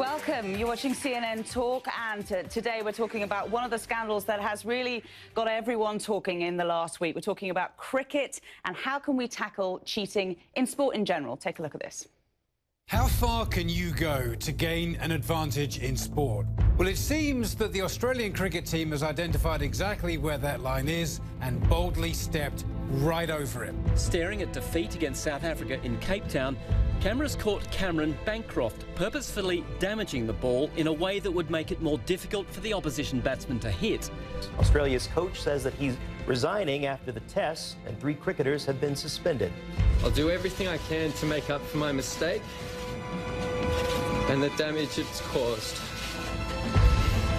Welcome. You're watching CNN Talk, and today we're talking about one of the scandals that has really got everyone talking in the last week. We're talking about cricket and how can we tackle cheating in sport in general. Take a look at this. How far can you go to gain an advantage in sport? Well, it seems that the Australian cricket team has identified exactly where that line is and boldly stepped right over it. Staring at defeat against South Africa in Cape Town, cameras caught Cameron Bancroft purposefully damaging the ball in a way that would make it more difficult for the opposition batsman to hit. Australia's coach says that he's resigning after the tests, and 3 cricketers have been suspended. I'll do everything I can to make up for my mistake and the damage it's caused.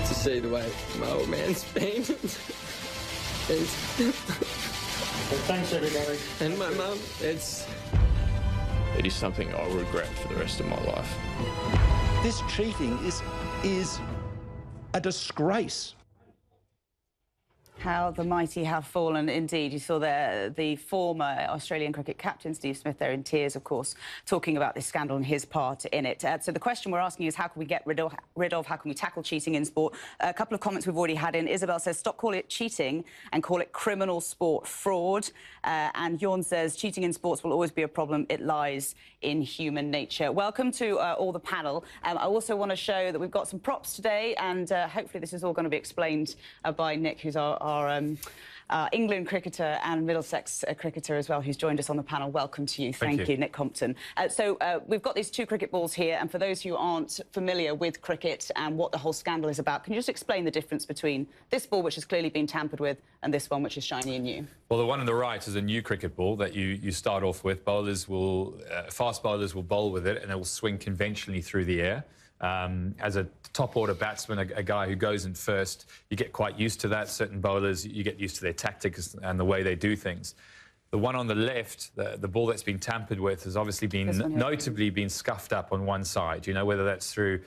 To see the way my old man's been. Thanks, everybody. And my mum, It is something I'll regret for the rest of my life. This cheating is a disgrace. How the mighty have fallen, indeed. You saw there the former Australian cricket captain, Steve Smith, there in tears, of course, talking about this scandal and his part in it. So the question we're asking is how can we get rid of, how can we tackle cheating in sport? A couple of comments we've already had in. Isabel says, stop calling it cheating and call it criminal sport fraud. And Jorn says, cheating in sports will always be a problem. It lies in human nature. Welcome to all the panel. I also want to show that we've got some props today, and hopefully this is all going to be explained by Nick, who's our England cricketer and Middlesex cricketer as well, who's joined us on the panel. Welcome to you. Thank you, Nick Compton. So we've got these 2 cricket balls here, and for those who aren't familiar with cricket and what the whole scandal is about, can you just explain the difference between this ball, which has clearly been tampered with, and this one, which is shiny and new? Well, the one on the right is a new cricket ball that you start off with. Bowlers will, fast bowlers will bowl with it, and it will swing conventionally through the air. As a top-order batsman, a guy who goes in first, you get quite used to that. Certain bowlers, you get used to their tactics and the way they do things. The one on the left, the ball that's been tampered with, has obviously been notably been scuffed up on one side. You know, whether that's through,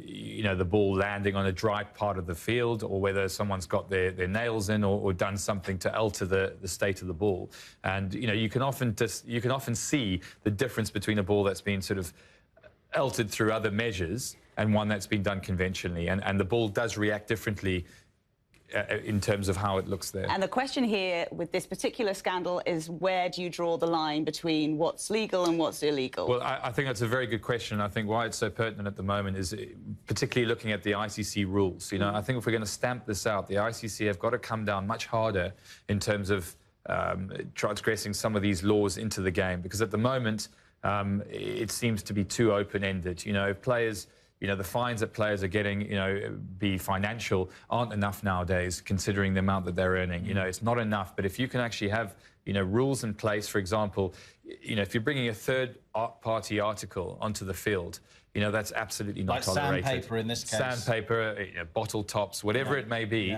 you know, the ball landing on a dry part of the field, or whether someone's got their nails in, or done something to alter the state of the ball. And you know, you can often see the difference between a ball that's been sort of altered through other measures and one that's been done conventionally, and the ball does react differently in terms of how it looks there. And the question here with this particular scandal is, where do you draw the line between what's legal and what's illegal? Well, I think that's a very good question. I think why it's so pertinent at the moment is particularly looking at the ICC rules. You know, I think if we're going to stamp this out, the ICC have got to come down much harder in terms of transgressing some of these laws into the game, because at the moment it seems to be too open-ended. You know, players, you know, the fines that players are getting, you know, be financial, aren't enough nowadays, considering the amount that they're earning. You know, it's not enough. But if you can actually have, you know, rules in place, for example, you know, if you're bringing a third-party article onto the field, you know, that's absolutely not tolerated. Sandpaper in this case. Sandpaper, you know, bottle tops, whatever it may be.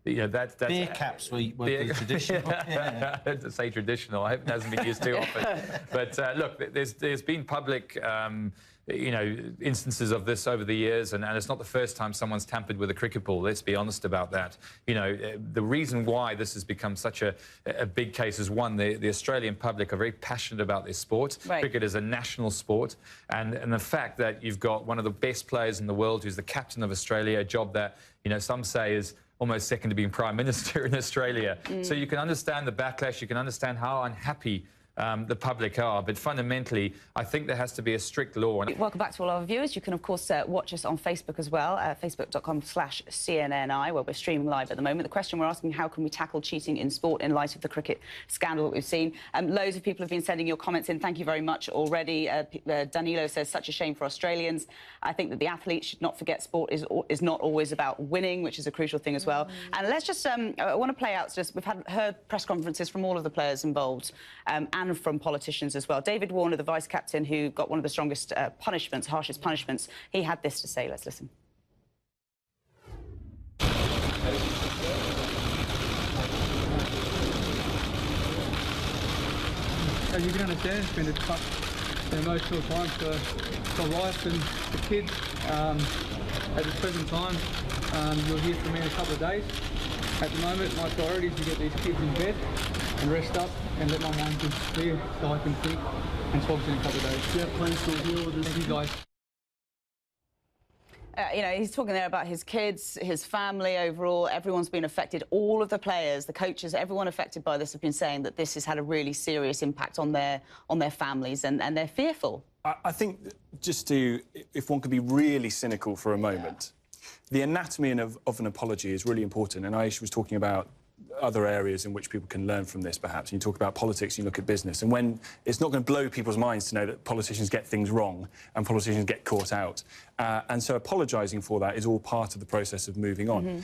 You know, that's beer caps were traditional. To say traditional, I hope it hasn't been used too often. But look, there's been public, you know, instances of this over the years, and it's not the first time someone's tampered with a cricket ball. Let's be honest about that. You know, the reason why this has become such a big case is, one, the Australian public are very passionate about this sport. Right. Cricket is a national sport, and the fact that you've got one of the best players in the world who's the captain of Australia, a job that, you know, some say is almost second to being Prime Minister in Australia. So you can understand the backlash, you can understand how unhappy the public are, but fundamentally, I think there has to be a strict law. Welcome back to all our viewers. You can, of course, watch us on Facebook as well, facebook.com/CNNI, where we're streaming live at the moment. The question we're asking, how can we tackle cheating in sport in light of the cricket scandal that we've seen? Loads of people have been sending your comments in. Thank you very much already. Danilo says, such a shame for Australians. I think that the athletes should not forget sport is not always about winning, which is a crucial thing as well. And let's just, I want to play out, just we've heard press conferences from all of the players involved, and from politicians as well. David Warner, the vice-captain, who got one of the strongest punishments, harshest punishments, he had this to say. Let's listen. As you can understand, it's been a tough and emotional time for wife and the kids. At the present time, you'll hear from me in a couple of days. At the moment, my priority is to get these kids in bed and rest up and let my mind be clear so I can think and talk to you in a couple of days. Yeah, plans to deal with this. Thank you, guys. You know, he's talking there about his kids, his family overall. Everyone's been affected. All of the players, the coaches, everyone affected by this have been saying that this has had a really serious impact on their families, and they're fearful. I think just to, if one could be really cynical for a moment, the anatomy of an apology is really important. And Aisha was talking about other areas in which people can learn from this, perhaps. You talk about politics, you look at business, and when it's not going to blow people's minds to know that politicians get things wrong and politicians get caught out. And so apologising for that is all part of the process of moving on.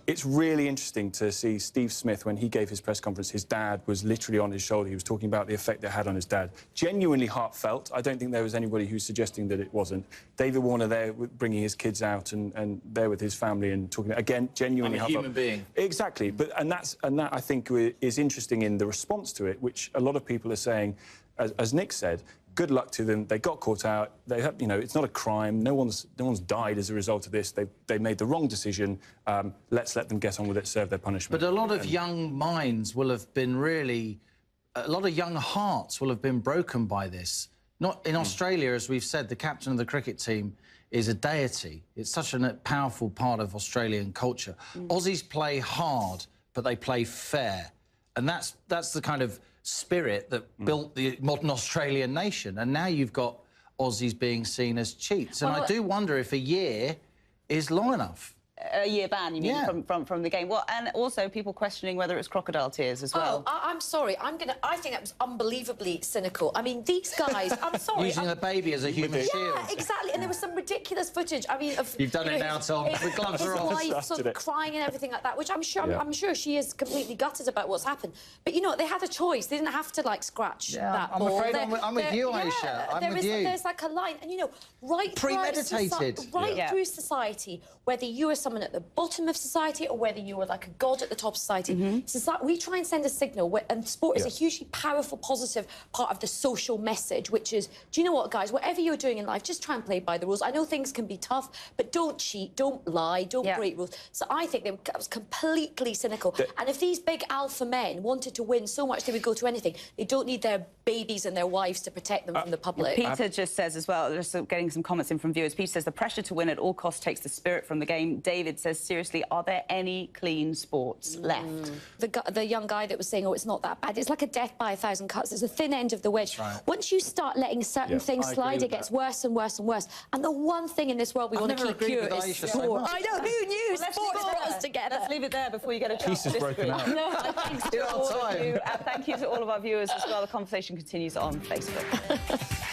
It's really interesting to see Steve Smith, when he gave his press conference, his dad was literally on his shoulder. He was talking about the effect it had on his dad. Genuinely heartfelt. I don't think there was anybody who's suggesting that it wasn't. David Warner there bringing his kids out and there with his family and talking, again, genuinely heartfelt. I'm a human being. Exactly. And that, I think, is interesting in the response to it, which a lot of people are saying, as Nick said, good luck to them. They got caught out. They have, you know, it's not a crime. No one's died as a result of this. They made the wrong decision. Let's let them get on with it, serve their punishment. But a lot of young minds will have been a lot of young hearts will have been broken by this. Not in Australia, as we've said, the captain of the cricket team is a deity. It's such a powerful part of Australian culture. Aussies play hard, but they play fair. And that's the kind of spirit that built the modern Australian nation. And now you've got Aussies being seen as cheats. And I do wonder if a year is long enough. A year ban, you mean, from the game? Well, and also people questioning whether it's crocodile tears as well. Oh, I'm sorry. I think that was unbelievably cynical. I mean, these guys. I'm sorry. Using the baby as a human shield. Yeah, exactly. And there was some ridiculous footage. I mean, of, you've done it now, Tom. The gloves are off. His wife sort of crying and everything like that, which I'm sure she is completely gutted about what's happened. But you know, they had a choice. They didn't have to like scratch that ball. I'm afraid I'm with you, Aisha. I'm with you. There's like a line, and you know, right premeditated, through society, whether you are someone at the bottom of society or whether you were like a god at the top of society, we try and send a signal, and sport is a hugely powerful, positive part of the social message, which is, do you know what, guys, whatever you're doing in life, just try and play by the rules. I know things can be tough, but don't cheat, don't lie, don't break rules. So I think that was completely cynical. And if these big alpha men wanted to win so much they would go to anything, they don't need their babies and their wives to protect them from the public. Peter just says as well, just getting some comments in from viewers, Peter says the pressure to win at all costs takes the spirit from the game. David says, seriously, are there any clean sports left? The young guy that was saying, oh, it's not that bad. It's like a death by 1,000 cuts. It's a thin end of the wedge. Once you start letting certain things slide, it gets worse and worse and worse. And the one thing in this world we want to keep pure is sport. I know, who knew? Sports brought us together. Let's leave it there before you get a chance to disagree. No, thanks to all of you. Thank you to all of our viewers as well. The conversation continues on Facebook.